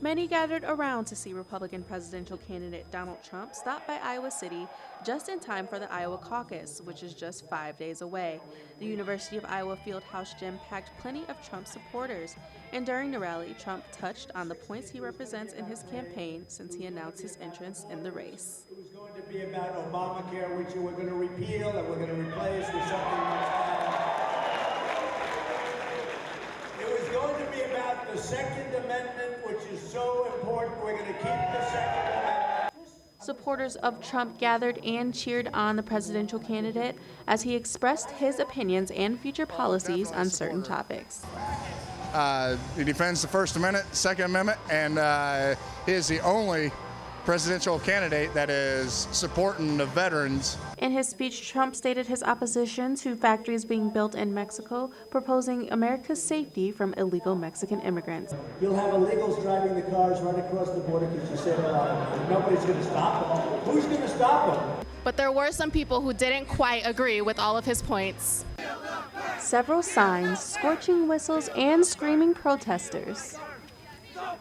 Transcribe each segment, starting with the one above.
Many gathered around to see Republican presidential candidate Donald Trump stop by Iowa City just in time for the Iowa caucus, which is just 5 days away. The University of Iowa Fieldhouse Gym packed plenty of Trump supporters, and during the rally, Trump touched on the points he represents in his campaign since he announced his entrance in the race. It was going to be about Obamacare, which we're going to repeal and we're going to replace with something much better. It was going to be about the Second Amendment, which is so important. We're going to keep the Second Amendment. Supporters of Trump gathered and cheered on the presidential candidate as he expressed his opinions and future policies on certain topics. He defends the First Amendment, Second Amendment, and he is the only presidential candidate that is supporting the veterans. In his speech, Trump stated his opposition to factories being built in Mexico, proposing America's safety from illegal Mexican immigrants. You'll have illegals driving the cars right across the border because you said nobody's going to stop them. Who's going to stop them? But there were some people who didn't quite agree with all of his points. Several signs, scorching whistles, and screaming protesters.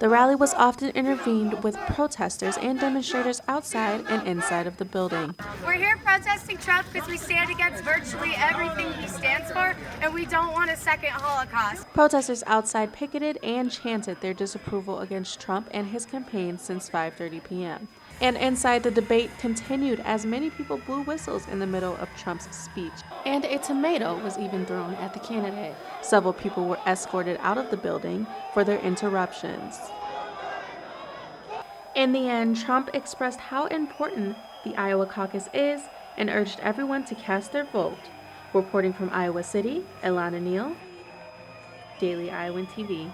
The rally was often intervened with protesters and demonstrators outside and inside of the building. We're here protesting Trump because we stand against virtually everything he stands for, and we don't want a second Holocaust. Protesters outside picketed and chanted their disapproval against Trump and his campaign since 5:30 p.m. And inside, the debate continued as many people blew whistles in the middle of Trump's speech. And a tomato was even thrown at the candidate. Several people were escorted out of the building for their interruptions. In the end, Trump expressed how important the Iowa caucus is and urged everyone to cast their vote. Reporting from Iowa City, Ilana Neal, Daily Iowan TV.